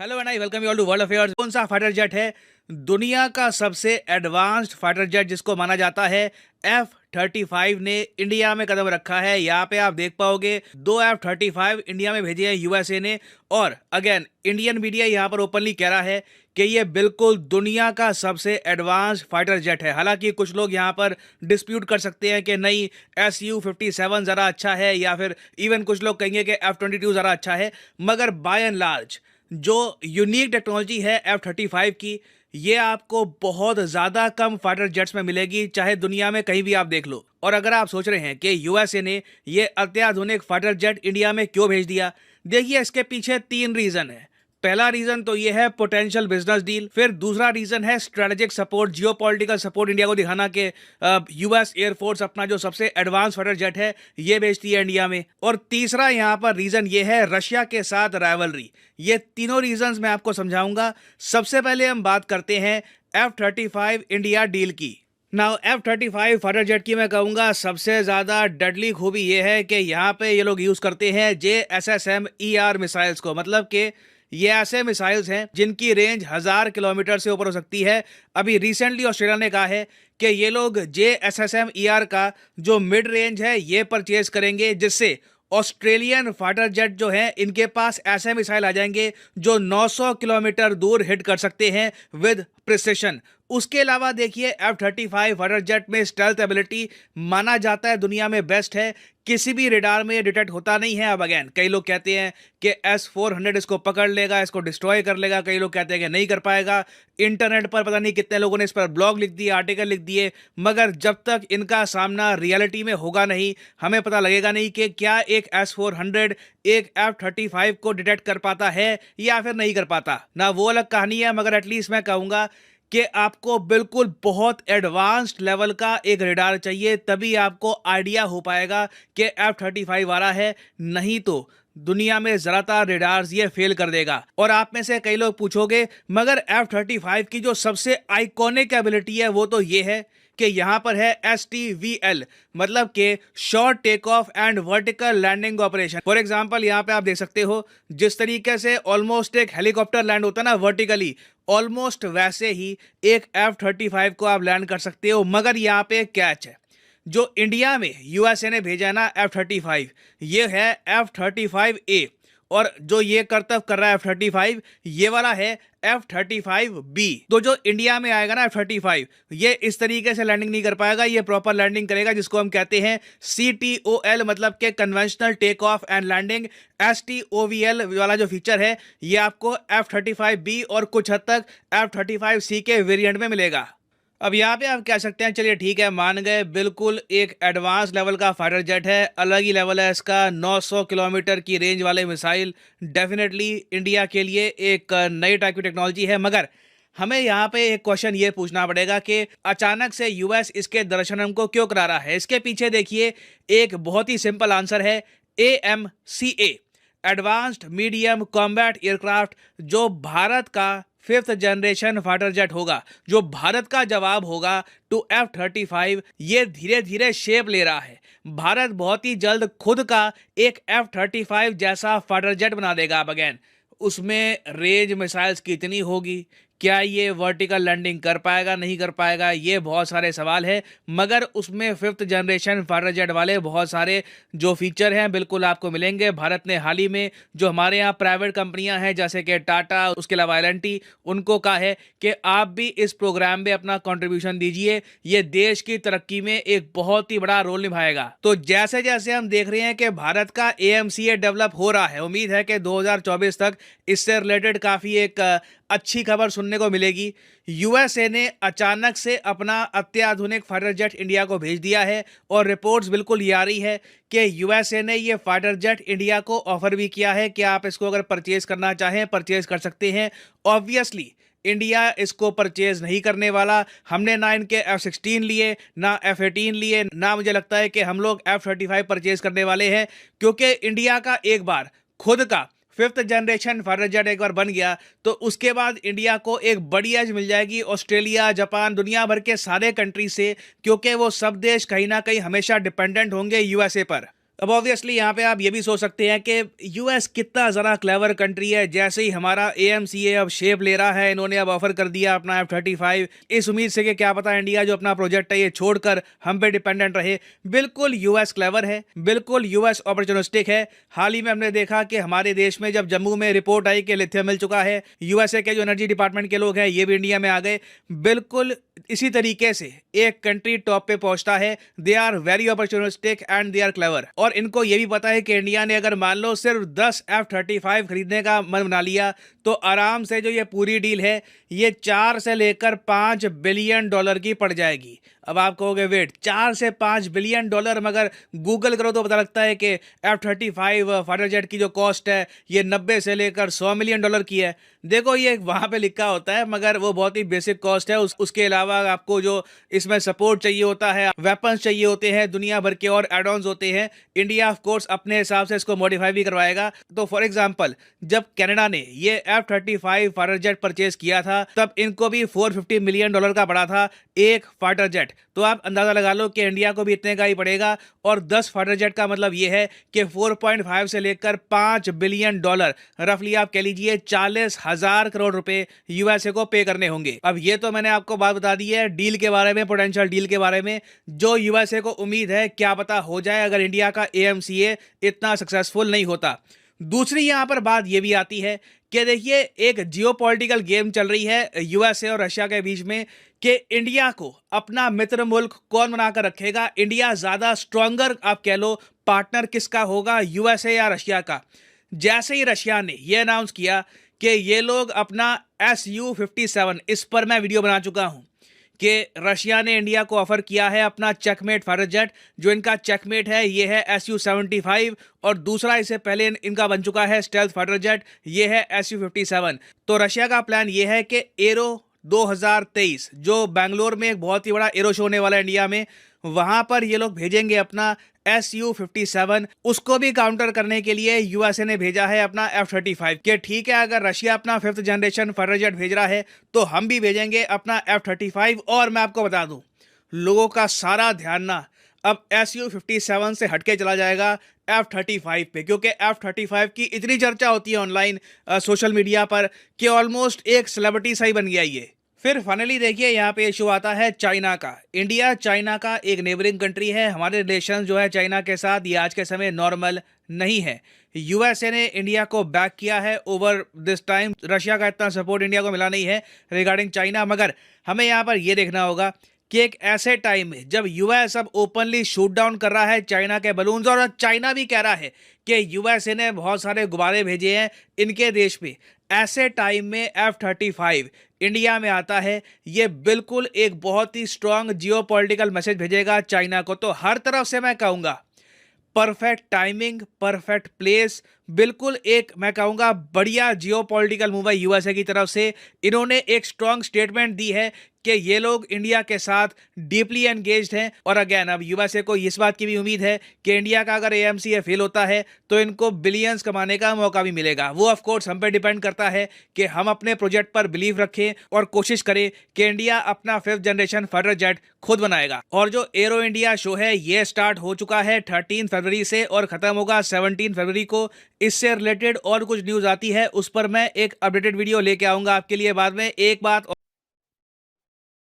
Hello and I welcome you all to world affairs. कौन सा fighter jet है दुनिया का सबसे एडवांस्ड फाइटर जेट जिसको माना जाता है? F-35 ने इंडिया में कदम रखा है। यहाँ पे आप देख पाओगे 2 F-35 इंडिया में भेजे हैं यूएसए ने। और अगेन इंडियन मीडिया यहाँ पर ओपनली कह रहा है कि ये बिल्कुल दुनिया का सबसे एडवांस्ड फाइटर जेट है। हालांकि कुछ लोग यहाँ पर डिस्प्यूट कर सकते हैं कि नहीं, Su-57 ज़रा अच्छा है, या फिर इवन कुछ लोग कहेंगे कि F-22 ज़रा अच्छा है। मगर बाय एंड लार्ज जो यूनिक टेक्नोलॉजी है F-35 की, ये आपको बहुत ज़्यादा कम फाइटर जेट्स में मिलेगी, चाहे दुनिया में कहीं भी आप देख लो। और अगर आप सोच रहे हैं कि यूएसए ने ये अत्याधुनिक फाइटर जेट इंडिया में क्यों भेज दिया, देखिए इसके पीछे 3 रीज़न है। पहला रीजन तो ये है पोटेंशियल बिजनेस डील। फिर दूसरा रीजन है strategic support, geopolitical support India को दिखाना कि यूएस एयरफोर्स अपना जो सबसे एडवांस फाइटर जेट है ये भेजती है इंडिया में। और तीसरा यहाँ पर रीजन ये है रशिया के साथ राइवलरी। ये तीनों रीजंस मैं आपको समझाऊंगा। सबसे पहले हम बात करते हैं F-35 इंडिया डील की। नाउ F-35 फाइटर जेट की मैं कहूँगा सबसे ज़्यादा डेडली खूबी ये है कि यहाँ पे ये लोग यूज़ करते हैं JSSM-ER मिसाइल्स को। मतलब कि ये ऐसे मिसाइल्स हैं जिनकी रेंज 1000 किलोमीटर से ऊपर हो सकती है। अभी रिसेंटली ऑस्ट्रेलिया ने कहा है कि ये लोग JSSM-ER का जो मिड रेंज है ये परचेज करेंगे, जिससे ऑस्ट्रेलियन फाइटर जेट जो हैं इनके पास ऐसे मिसाइल आ जाएंगे जो 900 किलोमीटर दूर हिट कर सकते हैं विद प्रिसिशन। उसके अलावा देखिए F-35 फाइटर जेट में स्टेल्थ एबिलिटी माना जाता है दुनिया में बेस्ट है। किसी भी रेडार में ये डिटेक्ट होता नहीं है। अब अगेन कई लोग कहते हैं कि S-400 इसको पकड़ लेगा, इसको डिस्ट्रॉय कर लेगा। कई लोग कहते हैं कि नहीं कर पाएगा। इंटरनेट पर पता नहीं कितने लोगों ने इस पर ब्लॉग लिख दिए, आर्टिकल लिख दिए, मगर जब तक इनका सामना रियलिटी में होगा नहीं, हमें पता लगेगा नहीं कि क्या एक S-400 एक F-35 को डिटेक्ट कर पाता है या फिर नहीं कर पाता ना। वो अलग कहानी है, मगर एटलीस्ट मैं कहूँगा कि आपको बिल्कुल बहुत एडवांस्ड लेवल का एक रेडार चाहिए, तभी आपको आइडिया हो पाएगा कि F-35 आ रहा है। नहीं तो दुनिया में ज़्यादातर रेडार्स ये फेल कर देगा। और आप में से कई लोग पूछोगे मगर F-35 की जो सबसे आइकॉनिक एबिलिटी है वो तो ये है कि यहाँ पर है STVL, मतलब कि short take off and vertical landing operation. For example यहाँ पे आप देख सकते हो जिस तरीके से ऑलमोस्ट एक हेलीकॉप्टर लैंड होता है ना वर्टिकली, ऑलमोस्ट वैसे ही एक F-35 को आप लैंड कर सकते हो। मगर यहाँ पे एक कैच है, जो इंडिया में यूएसए ने भेजा है ना F-35, ये है F-35A। और जो ये करतब कर रहा है F-35, ये वाला है F-35B। तो जो इंडिया में आएगा ना F-35, ये इस तरीके से लैंडिंग नहीं कर पाएगा। ये प्रॉपर लैंडिंग करेगा जिसको हम कहते हैं CTOL, मतलब के conventional take off and landing. STOVL वाला जो फीचर है ये आपको F-35B और कुछ हद तक F-35C के वेरिएंट में मिलेगा। अब यहाँ पे आप कह सकते हैं चलिए ठीक है, मान गए, बिल्कुल एक एडवांस लेवल का फाइटर जेट है, अलग ही लेवल है इसका, 900 किलोमीटर की रेंज वाले मिसाइल। डेफिनेटली इंडिया के लिए एक नई टाइप की टेक्नोलॉजी है। मगर हमें यहाँ पे एक क्वेश्चन ये पूछना पड़ेगा कि अचानक से यूएस इसके दर्शन हमको क्यों करा रहा है। इसके पीछे देखिए एक बहुत ही सिंपल आंसर है, AMCA, advanced medium combat aircraft, जो भारत का 5th जनरेशन फाइटर जेट होगा, जो भारत का जवाब होगा टू F-35। ये धीरे धीरे शेप ले रहा है। भारत बहुत ही जल्द खुद का एक F-35 जैसा फाइटर जेट बना देगा। अब अगेन उसमें रेंज मिसाइल्स कितनी होगी, क्या ये वर्टिकल लैंडिंग कर पाएगा नहीं कर पाएगा, ये बहुत सारे सवाल है। मगर उसमें 5th जनरेशन फाइटर जेट वाले बहुत सारे जो फीचर हैं बिल्कुल आपको मिलेंगे। भारत ने हाल ही में जो हमारे यहाँ प्राइवेट कंपनियां हैं जैसे कि टाटा, उसके अलावा L&T, उनको कहा है कि आप भी इस प्रोग्राम में अपना कंट्रीब्यूशन दीजिए, ये देश की तरक्की में एक बहुत ही बड़ा रोल निभाएगा। तो जैसे जैसे हम देख रहे हैं कि भारत का AMCA डेवलप हो रहा है, उम्मीद है कि 2024 तक इससे रिलेटेड काफ़ी एक अच्छी खबर सुनने को मिलेगी। यूएसए ने अचानक से अपना अत्याधुनिक फाइटर जेट इंडिया को भेज दिया है और रिपोर्ट्स बिल्कुल ये आ रही है कि यूएसए ने ये फाइटर जेट इंडिया को ऑफर भी किया है कि आप इसको अगर परचेज करना चाहें परचेज कर सकते हैं। ऑब्वियसली इंडिया इसको परचेज नहीं करने वाला। हमने ना इनके F-16 लिए, ना F-18 लिए, ना मुझे लगता है कि हम लोग F-35 परचेज करने वाले हैं, क्योंकि इंडिया का एक बार खुद का 5th जनरेशन फाइटर जेट एक बार बन गया तो उसके बाद इंडिया को एक बड़ी एज मिल जाएगी ऑस्ट्रेलिया, जापान, दुनिया भर के सारे कंट्री से, क्योंकि वो सब देश कहीं ना कहीं हमेशा डिपेंडेंट होंगे यूएसए पर। अब ऑब्वियसली यहाँ पे आप ये भी सोच सकते हैं कि यूएस कितना ज़रा क्लेवर कंट्री है। जैसे ही हमारा एएमसीए अब शेप ले रहा है, इन्होंने अब ऑफर कर दिया अपना F-35 इस उम्मीद से कि क्या पता इंडिया जो अपना प्रोजेक्ट है ये छोड़कर हम पे डिपेंडेंट रहे। बिल्कुल यूएस क्लेवर है, बिल्कुल यूएस अपॉर्चुनिस्टिक है। हाल ही में हमने देखा कि हमारे देश में जब जम्मू में रिपोर्ट आई कि लिथियम मिल चुका है, यूएसए के जो एनर्जी डिपार्टमेंट के लोग हैं ये भी इंडिया में आ गए। बिल्कुल इसी तरीके से एक कंट्री टॉप पे पहुंचता है। They are very opportunistic and they are clever. और इनको ये भी पता है कि इंडिया ने अगर मान लो सिर्फ 10 F-35 खरीदने का मन बना लिया तो आराम से जो ये पूरी डील है ये 4 से लेकर 5 बिलियन डॉलर की पड़ जाएगी। अब आप कहोगे वेट 4 से 5 बिलियन डॉलर, मगर गूगल करो तो पता लगता है कि F-35 फाइटर जेट की जो कॉस्ट है ये 90 से लेकर 100 मिलियन डॉलर की है। देखो ये वहाँ पे लिखा होता है मगर वो बहुत ही बेसिक कॉस्ट है। उसके अलावा आपको जो इसमें सपोर्ट चाहिए होता है, वेपन्स चाहिए होते हैं, दुनिया भर के और एड ऑन्स होते हैं। इंडिया ऑफ कोर्स अपने हिसाब से इसको मॉडिफाई भी करवाएगा। तो फॉर एग्जांपल जब कनाडा ने ये F-35 फाइटर जेट परचेज किया था तब इनको भी 450 मिलियन डॉलर का पड़ा था एक फाइटर जेट। तो आप अंदाजा लगा लो कि इंडिया को भी इतने का ही पड़ेगा। और 10 फाइटर जेट का मतलब ये है कि 4.5 से लेकर 5 बिलियन डॉलर, रफली आप कह लीजिए 40,000 करोड़ रुपए यूएसए को पे करने होंगे। अब ये तो मैंने आपको बात बता दी है डील के बारे में, पोटेंशियल डील के बारे में, जो यूएसए को उम्मीद है क्या पता हो जाए अगर इंडिया का एएमसीए इतना सक्सेसफुल नहीं होता। दूसरी यहां पर बात यह भी आती है कि देखिए एक जियोपॉलिटिकल गेम चल रही है यूएसए और रशिया के बीच में कि इंडिया को अपना मित्र मुल्क कौन बनाकर रखेगा। इंडिया ज्यादा स्ट्रॉन्गर आप कह लो पार्टनर किसका होगा, यूएसए या रशिया का। जैसे ही रशिया ने यह अनाउंस किया कि ये लोग अपना Su-57, इस पर मैं वीडियो बना चुका हूं कि रशिया ने इंडिया को ऑफर किया है अपना चेकमेट फाइटर जेट। जो इनका चेकमेट है ये है Su-75 और दूसरा इससे पहले इनका बन चुका है स्टेल्थ फाइटर जेट, ये है Su-57। तो रशिया का प्लान ये है कि एरो 2023 जो बेंगलोर में एक बहुत ही बड़ा एरो शो होने वाला है इंडिया में, वहां पर ये लोग भेजेंगे अपना Su-57। उसको भी काउंटर करने के लिए यूएसए ने भेजा है अपना F-35 कि ठीक है अगर रशिया अपना 5th जनरेशन फाइटर जेट भेज रहा है तो हम भी भेजेंगे अपना F-35। और मैं आपको बता दूं लोगों का सारा ध्यान ना अब Su-57 से हटके चला जाएगा F-35 पे, क्योंकि F-35 की इतनी चर्चा होती है ऑनलाइन सोशल मीडिया पर कि ऑलमोस्ट एक सेलिब्रिटी सा ही बन गया ये। फिर फाइनली देखिए यहाँ पे इशू आता है चाइना का। इंडिया चाइना का एक नेबरिंग कंट्री है। हमारे रिलेशन जो है चाइना के साथ ये आज के समय नॉर्मल नहीं है। यूएसए ने इंडिया को बैक किया है ओवर दिस टाइम। रशिया का इतना सपोर्ट इंडिया को मिला नहीं है रिगार्डिंग चाइना। मगर हमें यहाँ पर यह देखना होगा कि एक ऐसे टाइम में जब यूएस अब ओपनली शूट डाउन कर रहा है चाइना के बलून्स और चाइना भी कह रहा है कि यूएसए ने बहुत सारे गुब्बारे भेजे हैं इनके देश पे, ऐसे टाइम में F-35 इंडिया में आता है, ये बिल्कुल एक बहुत ही स्ट्रांग जियोपॉलिटिकल मैसेज भेजेगा चाइना को। तो हर तरफ से मैं कहूँगा परफेक्ट टाइमिंग, परफेक्ट प्लेस, बिल्कुल एक मैं कहूँगा बढ़िया जियोपॉलिटिकल मूव है यूएसए की तरफ से। इन्होंने एक स्ट्रांग स्टेटमेंट दी है कि ये लोग इंडिया के साथ डीपली एंगेज्ड हैं। और अगेन अब यूएसए को इस बात की भी उम्मीद है कि इंडिया का अगर एएमसीए फेल होता है तो इनको बिलियंस कमाने का मौका भी मिलेगा। वो ऑफ कोर्स हम पे डिपेंड करता है कि हम अपने प्रोजेक्ट पर बिलीव रखें और कोशिश करें कि इंडिया अपना 5th जनरेशन फाइटर जेट खुद बनाएगा। और जो एरो इंडिया शो है ये स्टार्ट हो चुका है 13 फरवरी से और खत्म होगा 17 फरवरी को। इससे रिलेटेड और कुछ न्यूज आती है उस पर मैं एक अपडेटेड वीडियो लेके आऊंगा आपके लिए बाद में। एक बात